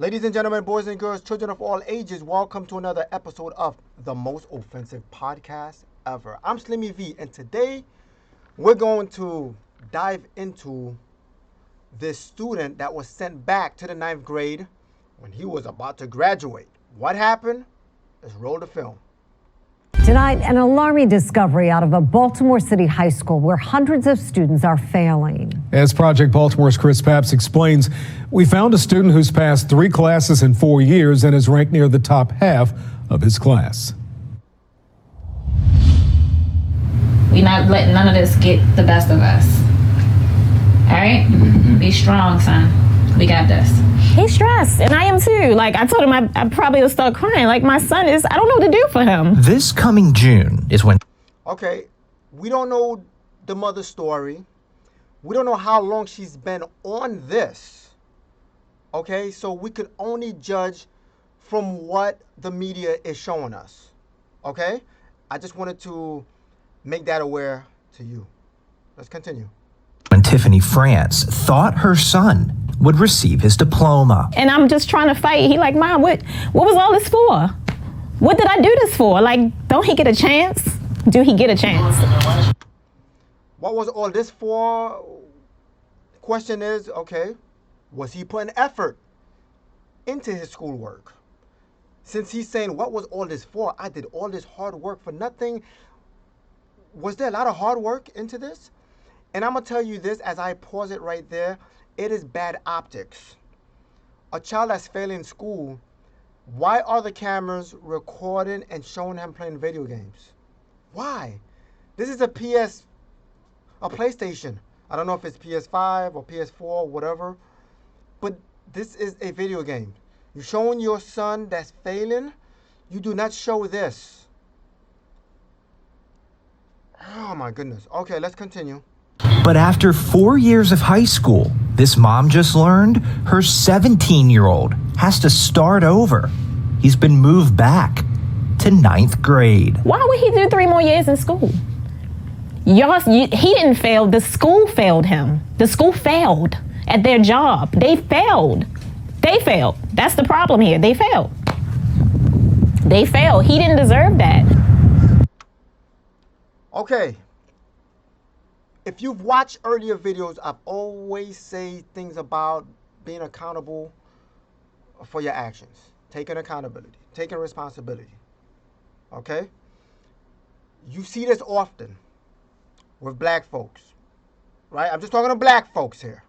Ladies and gentlemen, boys and girls, children of all ages, welcome to another episode of the most offensive podcast ever. I'm Slimmy V, and today we're going to dive into this student that was sent back to the ninth grade when he was about to graduate. What happened? Let's roll the film. Tonight, an alarming discovery out of a Baltimore City high school where hundreds of students are failing. As Project Baltimore's Chris Papps explains, we found a student who's passed 3 classes in 4 years and is ranked near the top half of his class. We're not letting none of this get the best of us. All right? Be strong, son. We got this. He's stressed, and I am too. Like, I told him I probably would start crying. Like, my son is, I don't know what to do for him. This coming June is when... Okay, we don't know the mother's story. We don't know how long she's been on this. Okay, so we could only judge from what the media is showing us. Okay? I just wanted to make that aware to you. Let's continue. When Tiffany France thought her son would receive his diploma. And I'm just trying to fight. He like, Mom, what was all this for? What did I do this for? Like, don't he get a chance? Do he get a chance? What was all this for? Question is, okay, was he putting effort into his schoolwork? Since he's saying, what was all this for? I did all this hard work for nothing. Was there a lot of hard work into this? And I'm going to tell you this as I pause it right there. It is bad optics. A child that's failing school, why are the cameras recording and showing him playing video games? Why? This is a PlayStation. I don't know if it's PS5 or PS4 or whatever, but this is a video game. You're showing your son that's failing, you do not show this. Oh my goodness. Okay, let's continue. But after 4 years of high school, this mom just learned her 17-year-old has to start over. He's been moved back to 9th grade. Why would he do 3 more years in school? He didn't fail. The school failed him. The school failed at their job. They failed. That's the problem here. They failed. He didn't deserve that. Okay. If you've watched earlier videos, I've always say things about being accountable for your actions, taking accountability, taking responsibility. Okay? You see this often with black folks, right? I'm just talking to black folks here.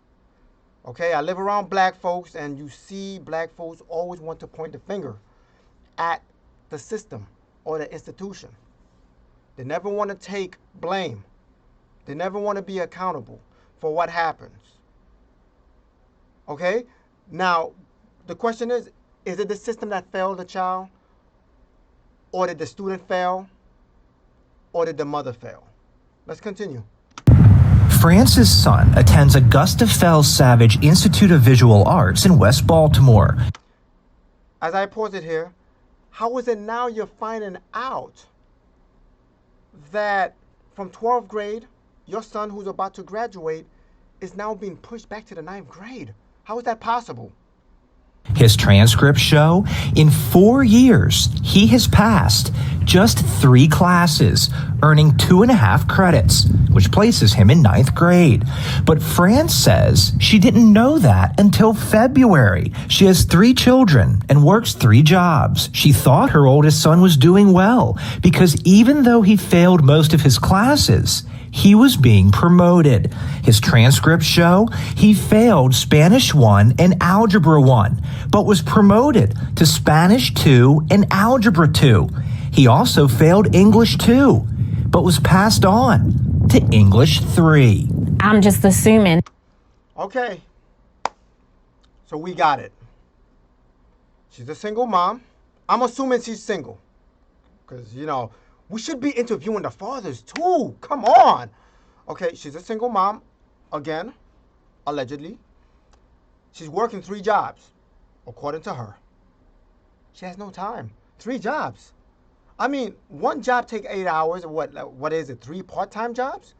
Okay? I live around black folks, and you see black folks always want to point the finger at the system or the institution. They never want to take blame. They never want to be accountable for what happens. Okay? Now, the question is it the system that failed the child? Or did the student fail? Or did the mother fail? Let's continue. France's son attends Augusta Fells Savage Institute of Visual Arts in West Baltimore. As I pause it here, how is it now you're finding out that from 12th grade, your son who's about to graduate is now being pushed back to the 9th grade? How is that possible? His transcripts show in 4 years, he has passed just 3 classes, earning 2.5 credits, which places him in 9th grade. But France says she didn't know that until February. She has 3 children and works 3 jobs. She thought her oldest son was doing well because even though he failed most of his classes, he was being promoted. His transcripts show he failed Spanish 1 and Algebra 1, but was promoted to Spanish 2 and Algebra 2. He also failed English 2, but was passed on to English 3. I'm just assuming. Okay. So we got it. She's a single mom. I'm assuming she's single. Because, we should be interviewing the fathers too. Come on. Okay, she's a single mom. Again, allegedly. She's working 3 jobs, according to her. She has no time. 3 jobs. I mean, 1 job take 8 hours. What is it? 3 part-time jobs?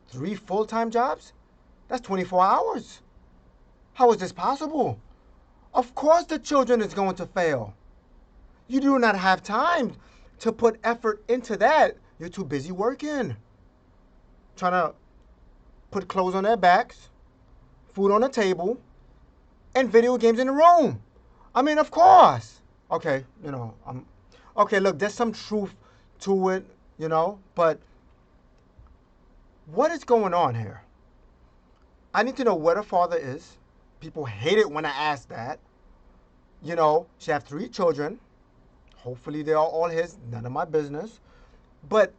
3 full-time jobs? That's 24 hours. How is this possible? Of course the children is going to fail. You do not have time to put effort into that. You're too busy working, trying to put clothes on their backs, food on the table, and video games in the room. I mean, of course. Okay, okay, look, there's some truth to it, but what is going on here? I need to know where the father is. People hate it when I ask that. She has 3 children. Hopefully they are all his, none of my business. But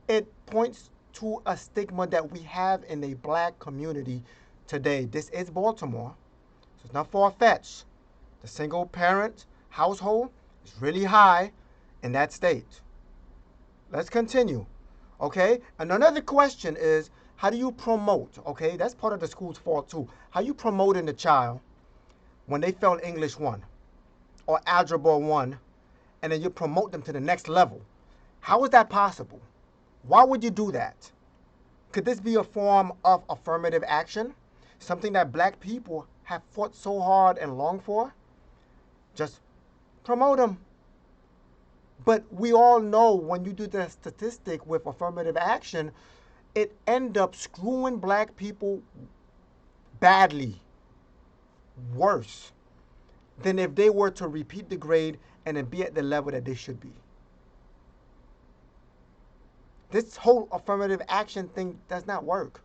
it points to a stigma that we have in the black community today. This is Baltimore, so it's not far-fetched. The single parent household is really high in that state. Let's continue, okay? And another question is, how do you promote, okay? That's part of the school's fault too. How you promoting the child when they failed English 1 or Algebra 1, and then you promote them to the next level? How is that possible? Why would you do that? Could this be a form of affirmative action? Something that black people have fought so hard and longed for? Just promote them. But we all know when you do the statistic with affirmative action, it ends up screwing black people badly, worse than if they were to repeat the grade and then be at the level that they should be. This whole affirmative action thing does not work.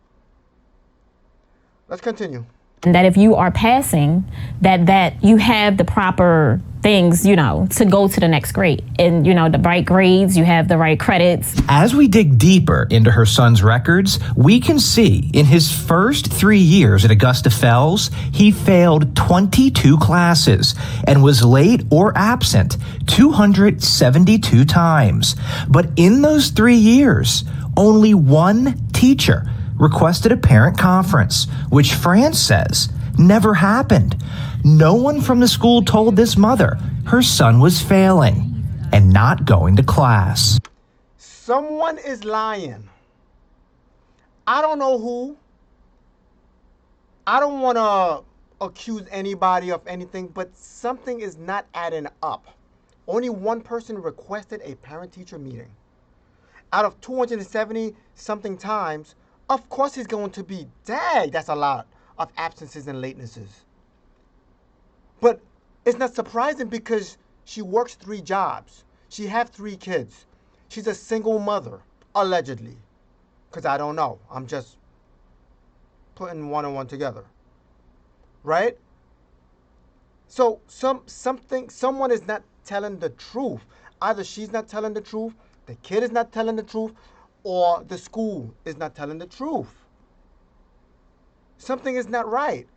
Let's continue. And that if you are passing, that you have the proper things, to go to the next grade. And, the right grades, you have the right credits. As we dig deeper into her son's records, we can see in his first 3 years at Augusta Fells, he failed 22 classes and was late or absent 272 times. But in those 3 years, only one teacher requested a parent conference, which France says never happened. No one from the school told this mother her son was failing and not going to class. Someone is lying. I don't know who. I don't want to accuse anybody of anything, but something is not adding up. Only one person requested a parent-teacher meeting. Out of 270 something times, of course he's going to be, dang, that's a lot of absences and latenesses. But it's not surprising because she works 3 jobs. She has 3 kids. She's a single mother, allegedly. Because I don't know. I'm just putting one and one together. Right? So someone is not telling the truth. Either she's not telling the truth, the kid is not telling the truth, or the school is not telling the truth. Something is not right.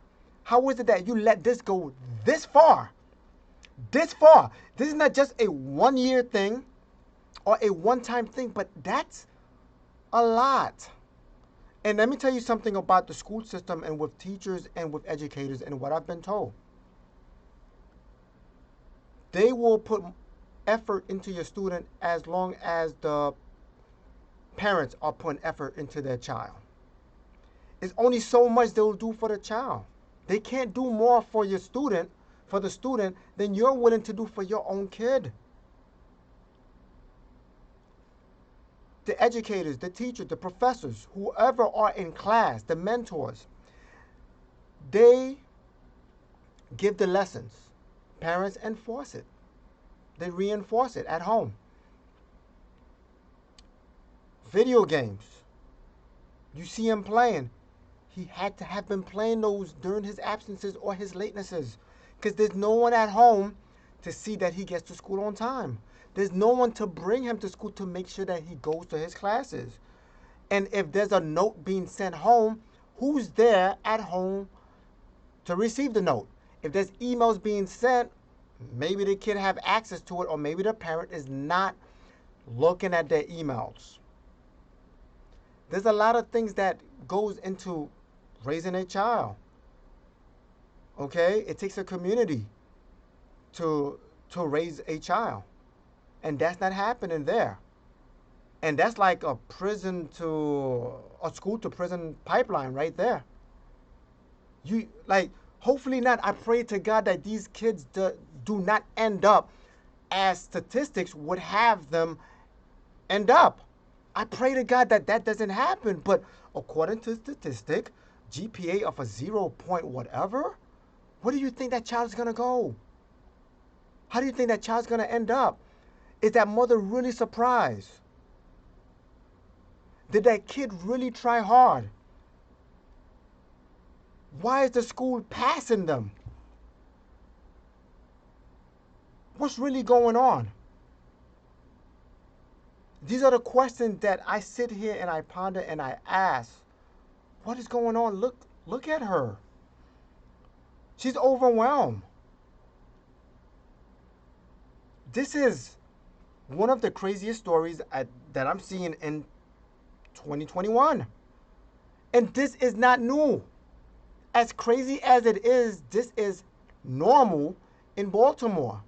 How is it that you let this go this far? This far. This is not just a 1-year thing or a one-time thing, but that's a lot. And let me tell you something about the school system and with teachers and with educators and what I've been told. They will put effort into your student as long as the parents are putting effort into their child. It's only so much they'll do for the child. They can't do more for your student, for the student, than you're willing to do for your own kid. The educators, the teachers, the professors, whoever are in class, the mentors, they give the lessons. Parents enforce it. They reinforce it at home. Video games. You see him playing. He had to have been playing those during his absences or his latenesses, because there's no one at home to see that he gets to school on time. There's no one to bring him to school to make sure that he goes to his classes. And if there's a note being sent home, who's there at home to receive the note? If there's emails being sent, maybe the kid have access to it, or maybe the parent is not looking at their emails. There's a lot of things that goes into raising a child. Okay? It takes a community to raise a child. And that's not happening there. And that's like a prison to a school to prison pipeline right there. You like, Hopefully not. I pray to God that these kids do not end up as statistics would have them end up. I pray to God that that doesn't happen. But according to statistic, GPA of a 0 point whatever, where do you think that child's going to go? How do you think that child's going to end up? Is that mother really surprised? Did that kid really try hard? Why is the school passing them? What's really going on? These are the questions that I sit here and I ponder and I ask. What is going on? Look at her. She's overwhelmed. This is one of the craziest stories that I'm seeing in 2021. And this is not new. As crazy as it is, this is normal in Baltimore.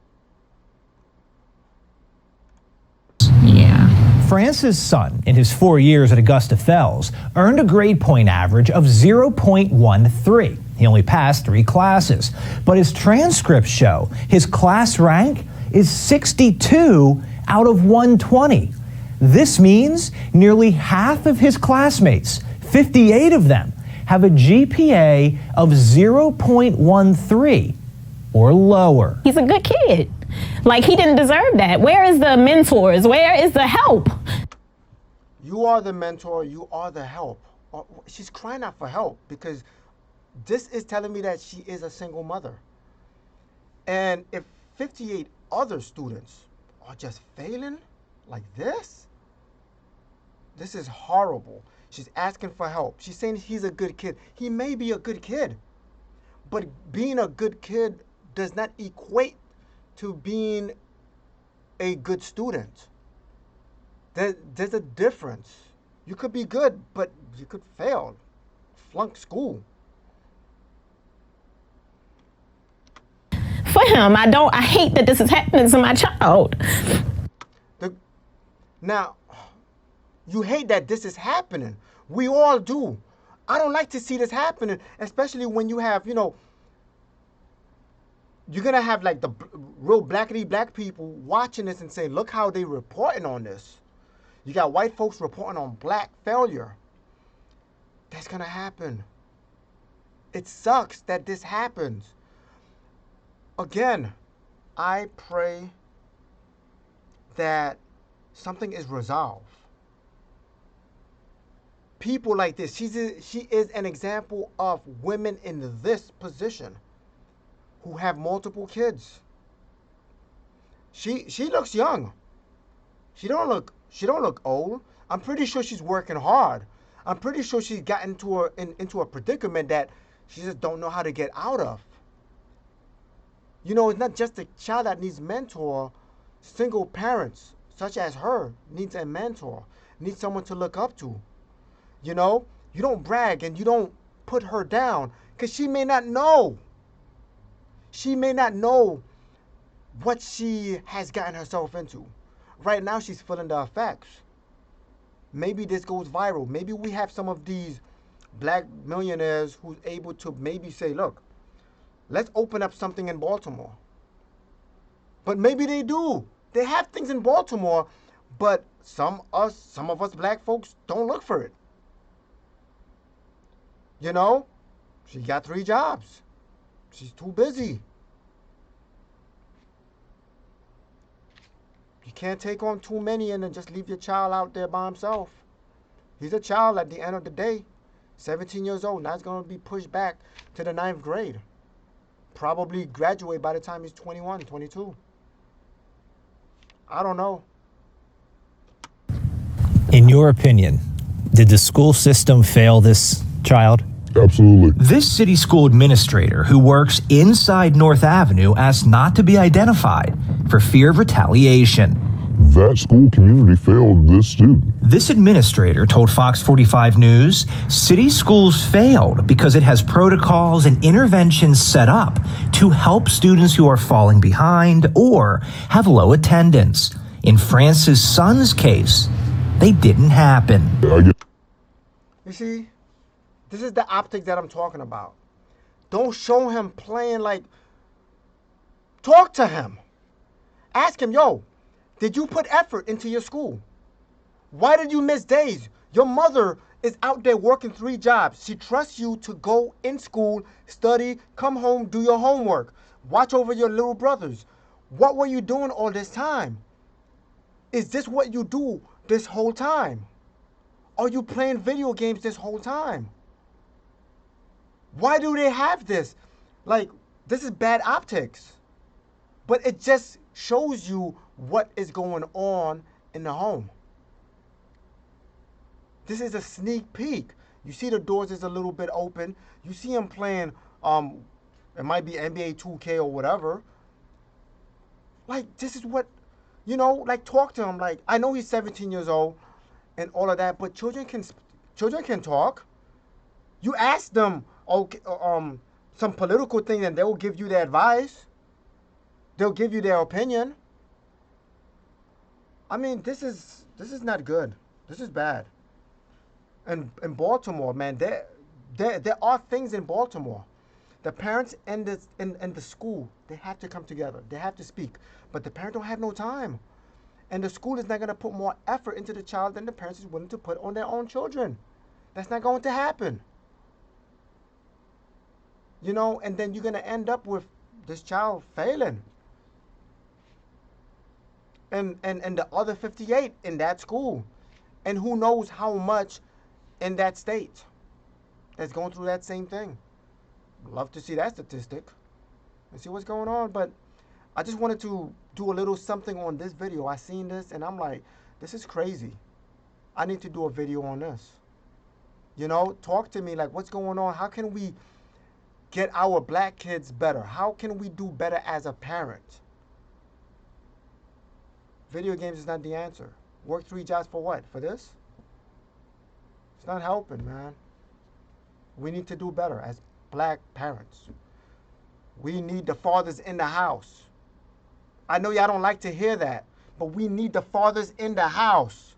France's son, in his 4 years at Augusta Fells, earned a grade point average of 0.13. He only passed 3 classes, but his transcripts show his class rank is 62 out of 120. This means nearly half of his classmates, 58 of them, have a GPA of 0.13 or lower. He's a good kid. Like, he didn't deserve that. Where is the mentors? Where is the help? You are the mentor. You are the help. She's crying out for help because this is telling me that she is a single mother. And if 58 other students are just failing like this is horrible. She's asking for help. She's saying he's a good kid. He may be a good kid, but being a good kid does not equate to being a good student. There's a difference. You could be good, but you could fail, flunk school. For him, I hate that this is happening to my child. Now, you hate that this is happening. We all do. I don't like to see this happening, especially when you have, you're going to have like the real blackity black people watching this and saying, look how they reporting on this. You got white folks reporting on black failure. That's going to happen. It sucks that this happens. Again, I pray that something is resolved. People like this, she is an example of women in this position who have multiple kids. She looks young. She don't look old. I'm pretty sure she's working hard. I'm pretty sure she's gotten into a predicament that she just don't know how to get out of. It's not just a child that needs mentor. Single parents, such as her, needs a mentor, needs someone to look up to. You don't brag and you don't put her down because she may not know. She may not know what she has gotten herself into. Right now, she's feeling the effects. Maybe this goes viral. Maybe we have some of these black millionaires who's able to maybe say, look, let's open up something in Baltimore. But maybe they do. They have things in Baltimore, but some of us black folks don't look for it. She got 3 jobs. She's too busy. You can't take on too many and then just leave your child out there by himself. He's a child at the end of the day. 17 years old. Now he's going to be pushed back to the 9th grade. Probably graduate by the time he's 21, 22. I don't know. In your opinion, did the school system fail this child? Absolutely. This city school administrator who works inside North Avenue asked not to be identified for fear of retaliation. That school community failed this student. This administrator told Fox 45 News city schools failed because it has protocols and interventions set up to help students who are falling behind or have low attendance. In France's son's case, they didn't happen. You see, this is the optics that I'm talking about. Don't show him playing like, talk to him. Ask him, yo, did you put effort into your school? Why did you miss days? Your mother is out there working 3 jobs. She trusts you to go in school, study, come home, do your homework, watch over your little brothers. What were you doing all this time? Is this what you do this whole time? Are you playing video games this whole time? Why do they have this? Like, this is bad optics. But it just shows you what is going on in the home. This is a sneak peek. You see the doors is a little bit open. You see him playing, it might be NBA 2K or whatever. Like, this is what, like, talk to him. Like, I know he's 17 years old and all of that, but children can talk. You ask them, okay, some political thing, and they'll give you their advice. They'll give you their opinion. I mean, this is not good. This is bad. And in Baltimore, man, there are things in Baltimore. The parents and the school, they have to come together. They have to speak. But the parents don't have no time. And the school is not going to put more effort into the child than the parents is willing to put on their own children. That's not going to happen. And then you're going to end up with this child failing. And the other 58 in that school. And who knows how much in that state that's going through that same thing. Love to see that statistic and see what's going on. But I just wanted to do a little something on this video. I seen this and I'm like, this is crazy. I need to do a video on this. Talk to me, like, what's going on? How can we get our black kids better? How can we do better as a parent? Video games is not the answer. Work 3 jobs for what? For this? It's not helping, man. We need to do better as black parents. We need the fathers in the house. I know y'all don't like to hear that, but we need the fathers in the house.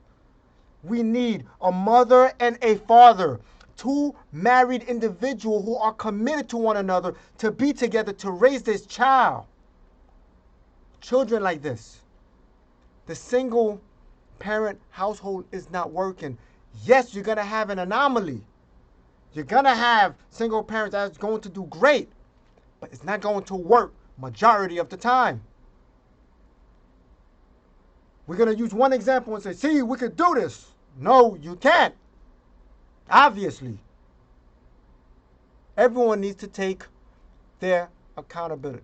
We need a mother and a father, 2 married individuals who are committed to one another to be together to raise this child. Children like this. The single parent household is not working. Yes, you're going to have an anomaly. You're going to have single parents that's going to do great, but it's not going to work majority of the time. We're going to use one example and say, see, we could do this. No, you can't. Obviously. Everyone needs to take their accountability.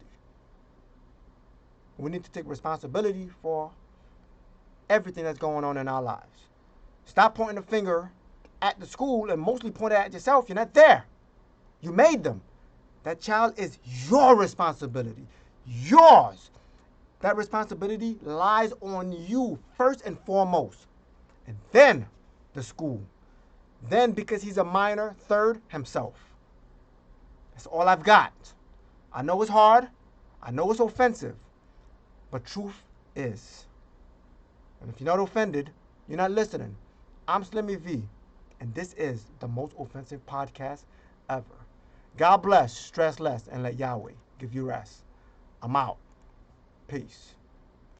We need to take responsibility for everything that's going on in our lives. Stop pointing the finger at the school and mostly point it at yourself. You're not there. You made them. That child is your responsibility. Yours. That responsibility lies on you first and foremost. And then the school. Then, because he's a minor, third, himself. That's all I've got. I know it's hard. I know it's offensive. But truth is. And if you're not offended, you're not listening. I'm Slimmy V, and this is the most offensive podcast ever. God bless, stress less, and let Yahweh give you rest. I'm out. Peace.